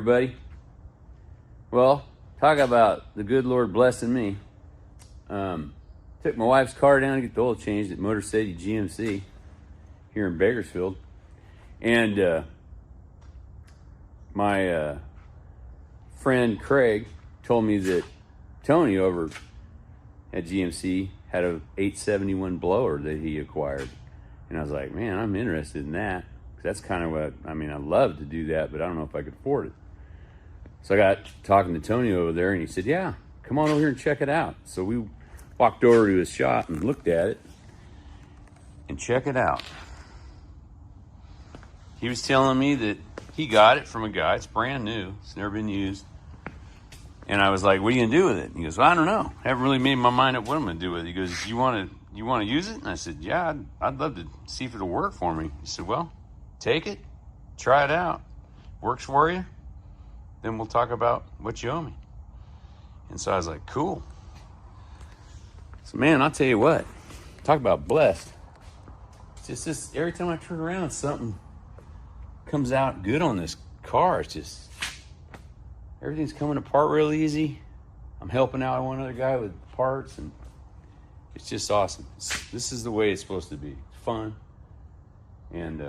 everybody. Well, talk about the good Lord blessing me. Took my wife's car down to get the oil changed at Motor City GMC here in Bakersfield. And my friend Craig told me that Tony over at GMC had a 871 blower that he acquired. And I was like, man, I'm interested in that. That's kind of what, I mean, I'd love to do that, but I don't know if I could afford it. So I got talking to Tony over there, and he said, yeah, come on over here and check it out. So we walked over to his shop and looked at it, and check it out. He was telling me that he got it from a guy. It's brand new. It's never been used. And I was like, what are you going to do with it? He goes, well, I don't know. I haven't really made my mind up what I'm going to do with it. He goes, you want to use it? And I said, yeah, I'd love to see if it'll work for me. He said, well, take it, try it out. Works for you, then we'll talk about what you owe me. And so I was like, cool. So man, I'll tell you what, talk about blessed. It's just every time I turn around, something comes out good on this car. It's just, everything's coming apart real easy. I'm helping out one other guy with parts, and it's just awesome. This is the way it's supposed to be. It's fun. And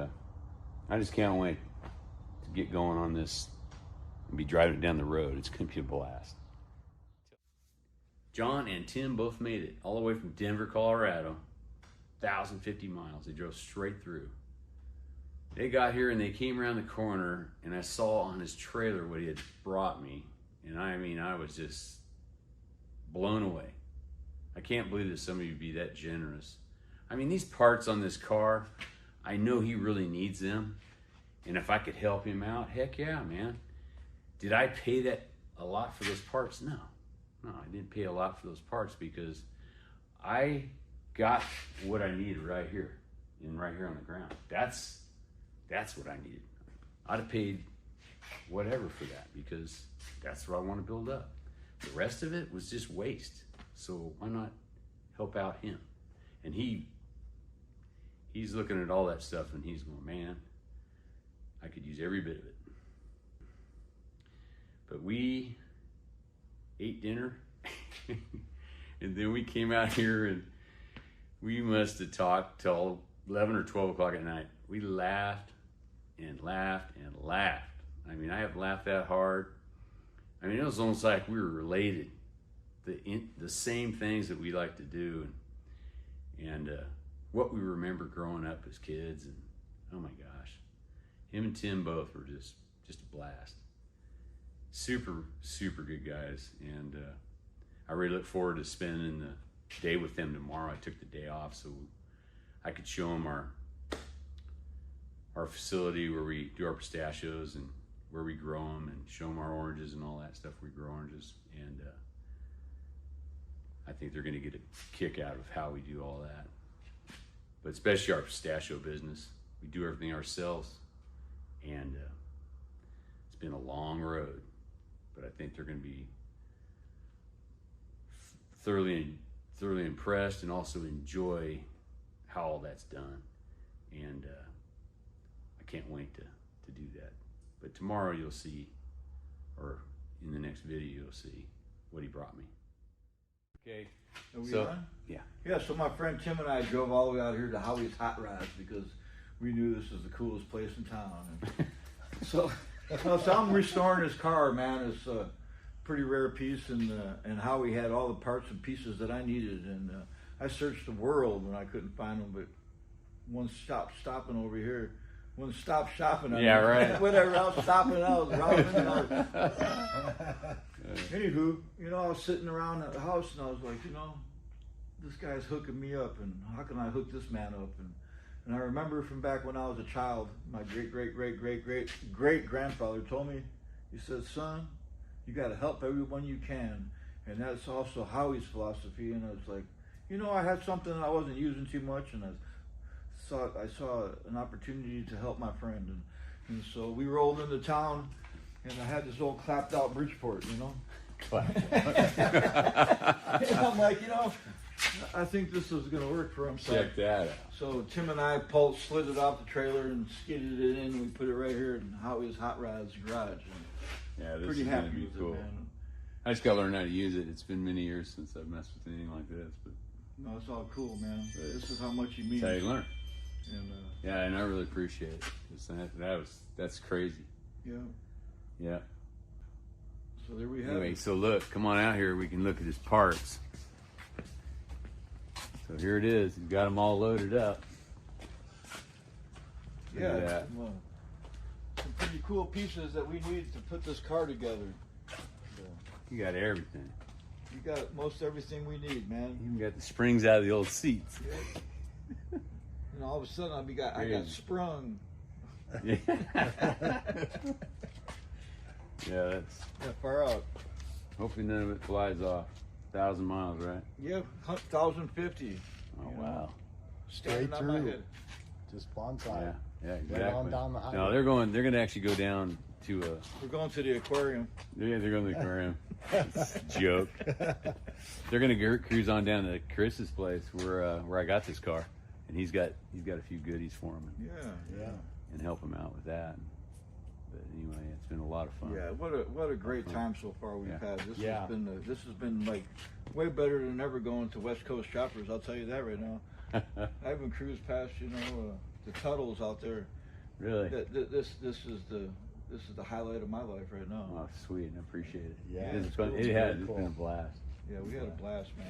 I just can't wait to get going on this and be driving it down the road. It's going to be a blast. John and Tim both made it all the way from Denver, Colorado, 1,050 miles. They drove straight through. They got here and they came around the corner, and I saw on his trailer what he had brought me. And I mean, I was just blown away. I can't believe that somebody would be that generous. I mean, these parts on this car, I know he really needs them. And if I could help him out, heck yeah, man. Did I pay that a lot for those parts? No, I didn't pay a lot for those parts because I got what I needed right here and right here on the ground. That's what I needed. I'd have paid whatever for that because that's what I want to build up. The rest of it was just waste. So why not help out him? And he's looking at all that stuff and he's going, man, I could use every bit of it. But we ate dinner and then we came out here and we must have talked till 11 or 12 o'clock at night. We laughed and laughed and laughed. I mean, I haven't laughed that hard. I mean, it was almost like we were related. The same things that we like to do and what we remember growing up as kids, and oh my gosh, him and Tim both were just a blast. Super good guys, and I really look forward to spending the day with them tomorrow. I took the day off so I could show them our facility where we do our pistachios and where we grow them, and show them our oranges and all that stuff. We grow oranges, and I think they're going to get a kick out of how we do all that. But especially our pistachio business. We do everything ourselves, and it's been a long road, but I think they're going to be thoroughly impressed and also enjoy how all that's done. And I can't wait to do that. But tomorrow you'll see, or in the next video you'll see what he brought me. Okay. Are we on? Yeah. Yeah, so my friend Tim and I drove all the way out here to Howie's Hot Rods because we knew this was the coolest place in town. And so I'm restoring his car, man. It's a pretty rare piece, and Howie had all the parts and pieces that I needed. And I searched the world when I couldn't find them, but one stopping over here. One stop shopping. Yeah, right. Whatever, I was stopping, I was robbing. Anywho, I was sitting around the house and I was like, this guy's hooking me up, and how can I hook this man up? And I remember from back when I was a child, my great grandfather told me, he said, son, you got to help everyone you can. And that's also Howie's philosophy. And I was like, I had something I wasn't using too much, and I saw an opportunity to help my friend, and so we rolled into town, and I had this old clapped out Bridgeport, And I'm like, I think this is going to work for him. Check that out. So Tim and I slid it off the trailer and skidded it in. And we put it right here in Howie's Hot Rod's garage. And Yeah, this pretty is happy gonna be with cool. it, man. I just gotta learn how to use it. It's been many years since I've messed with anything like this, but No, it's all cool, man. This is how much you mean. that's how you learn. And Yeah, and I really appreciate it. That's crazy. yeah. Yeah. So there we have Anyway, it. so look, come on out here. We can look at his parts. So here it is. He's got them all loaded up. Look at Yeah. that. Well, some pretty cool pieces that we need to put this car together. You got everything. You got most everything we need, man. You even got the springs out of the old seats. And all of a sudden, I got Crazy. sprung. Yeah. Yeah, that's. Yeah, far out. Hopefully none of it flies off. 1,000 miles, right? Yeah, 1,050. Oh, You know, wow. Standing Straight on my through. head. Just bonsai. Yeah, yeah, Right exactly. on down the highway. No, they're going to actually go down to a. We're going to the aquarium. Yeah, they're going to the aquarium. Joke. They're going to cruise on down to Chris's place where I got this car, and he's got a few goodies for him Yeah. and help him out with that. But anyway, it's been a lot of fun. Yeah, what a great time so far we've Yeah. had. Yeah. This has been like way better than ever going to West Coast shoppers. I'll tell you that right now. I even cruised past, the Tuttles out there. Really? This is the highlight of my life right now. Oh, sweet. I appreciate it. Yeah, It's it's fun. cool. It It's has. very It's cool. been a blast. Yeah, we had a blast, man.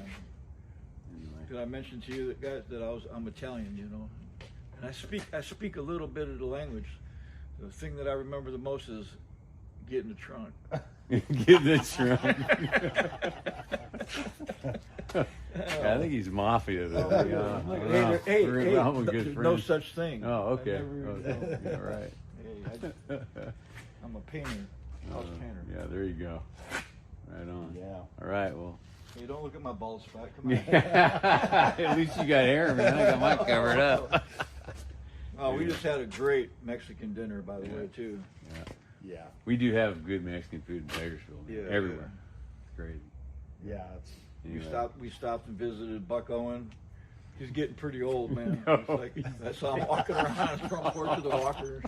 Anyway. Did I mention to you that I'm Italian, and I speak a little bit of the language. The thing that I remember the most is getting the trunk. Get this trunk. I think he's mafia though. Oh, Yeah. yeah. I don't know. Hey, I'm a good no friend. such thing. Oh, okay. I never- Yeah, right. Hey, I'm a painter, house painter. Yeah, there you go. Right on. Yeah. All right. Well. Hey, don't look at my bald spot. Come on. At least you got hair, man. I got mine covered up. Oh, we just had a great Mexican dinner, by the way, too. Yeah. Yeah. We do have good Mexican food in Bakersfield. Man. Yeah, Everywhere. It's crazy. Yeah. It's Anyway. We stopped and visited Buck Owen. He's getting pretty old, man. No. It's like, I saw him walking around his front porch of the walker.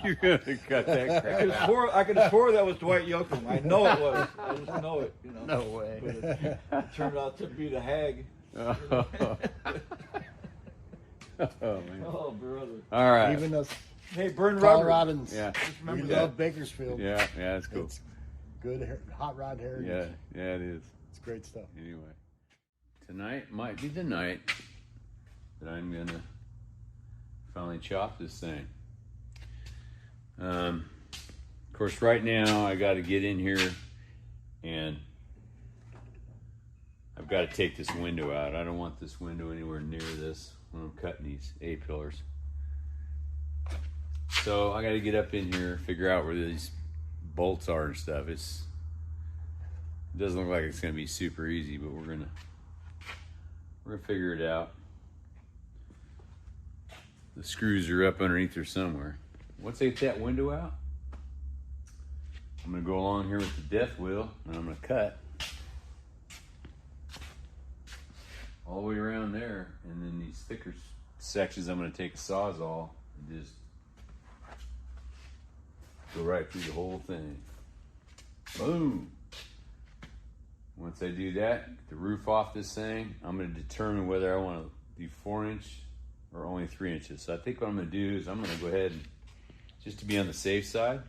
You're gonna cut that crap out. I could have swore that was Dwight Yoakam. I know it was. I just know it. no way. But it turned out to be the hag. Oh, man. Oh, brother. All right. Even us Hey, Burn Rubber. Coloradans, Yeah. Just we remember love that. Bakersfield. Yeah. Yeah. That's cool. It's good hot rod heritage. Yeah. Yeah. It is. It's great stuff. Anyway, tonight might be the night that I'm gonna finally chop this thing. Of course, right now I got to get in here and I've got to take this window out. I don't want this window anywhere near this when I'm cutting these A-pillars. So I got to get up in here, figure out where these bolts are and stuff. It doesn't look like it's gonna be super easy, but we're gonna figure it out. The screws are up underneath there somewhere. Once I get that window out, I'm gonna go along here with the death wheel and I'm gonna cut all the way around there, and then these thicker sections I'm gonna take a Sawzall and just go right through the whole thing. Boom. Once I do that, get the roof off this thing, I'm going to determine whether I want to do 4-inch or only 3 inches. So I think what I'm going to do is I'm going to go ahead and, just to be on the safe side,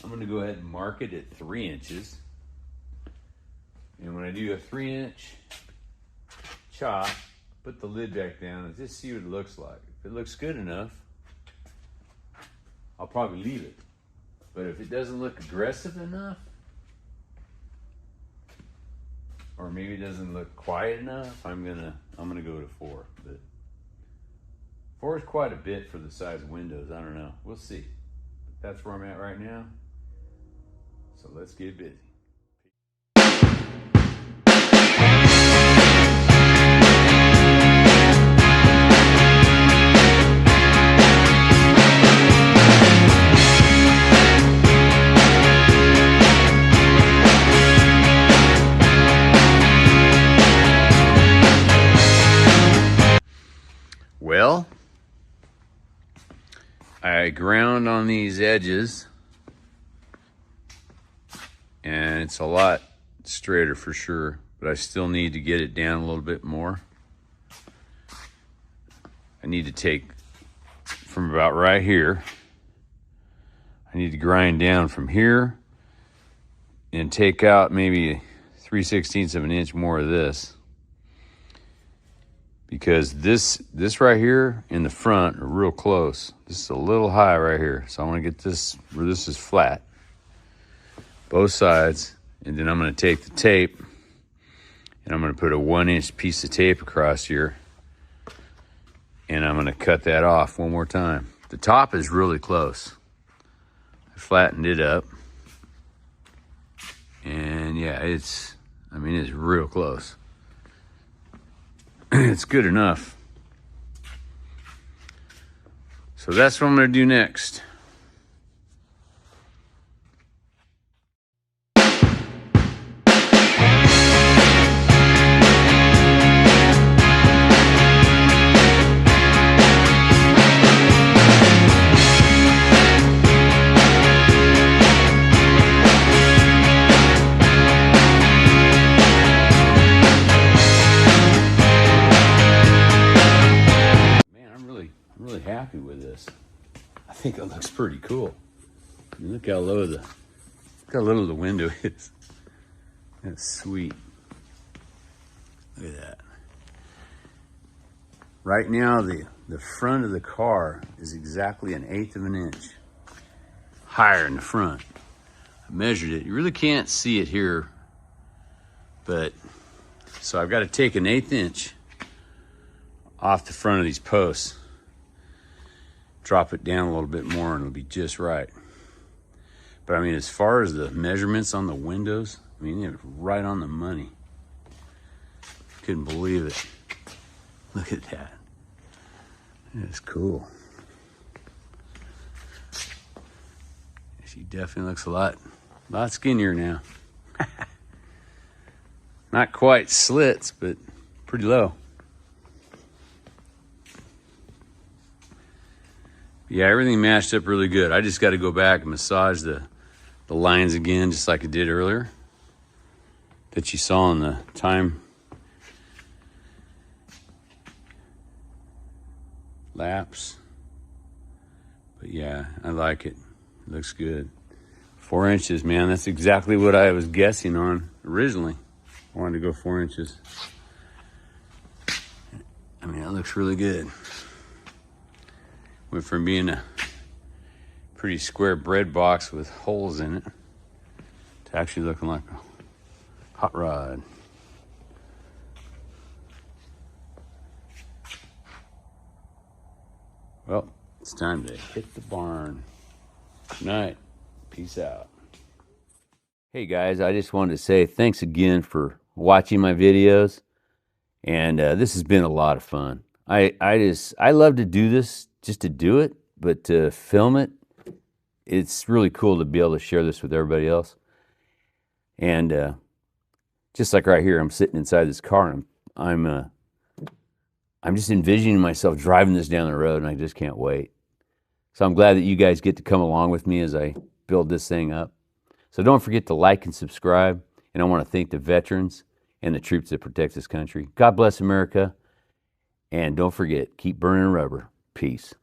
I'm going to go ahead and mark it at 3 inches. And when I do a 3-inch chop, put the lid back down and just see what it looks like. If it looks good enough, I'll probably leave it. But if it doesn't look aggressive enough, or maybe it doesn't look quiet enough, I'm gonna go to 4. But 4 is quite a bit for the size of windows. I don't know. We'll see. But that's where I'm at right now. So let's get busy. I ground on these edges, and it's a lot straighter for sure, but I still need to get it down a little bit more. I need to take from about right here, I need to grind down from here and take out maybe 3/16 of an inch more of this, because this right here in the front are real close. This is a little high right here, so I want to get this where this is flat, both sides, and then I'm going to take the tape and I'm going to put a 1-inch piece of tape across here, and I'm going to cut that off one more time. The top is really close. I flattened it up, and yeah, it's real close. It's good enough. So that's what I'm going to do next. Really happy with this. I think it looks pretty cool. I mean, look how little the window is. That's sweet. Look at that. Right now, the front of the car is exactly 1/8 of an inch higher in the front. I measured it. You really can't see it here, but so I've got to take 1/8 inch off the front of these posts. Drop it down a little bit more and it'll be just right. But I mean, as far as the measurements on the windows, I mean, it was right on the money. Couldn't believe it. Look at that. That's cool. She definitely looks a lot skinnier now. Not quite slits, but pretty low. Yeah, everything matched up really good. I just got to go back and massage the lines again, just like I did earlier, that you saw in the time lapse. But yeah, I like it. It looks good. 4 inches, man. That's exactly what I was guessing on originally. I wanted to go 4 inches. I mean, that looks really good. Went from being a pretty square bread box with holes in it to actually looking like a hot rod. Well, it's time to hit the barn. Good night. Peace out. Hey guys, I just wanted to say thanks again for watching my videos. And this has been a lot of fun. I love to do this just to do it, but to film it, it's really cool to be able to share this with everybody else. And just like right here, I'm sitting inside this car, and I'm just envisioning myself driving this down the road, and I just can't wait. So I'm glad that you guys get to come along with me as I build this thing up. So don't forget to like and subscribe, and I want to thank the veterans and the troops that protect this country. God bless America, and don't forget, keep burning rubber. Peace.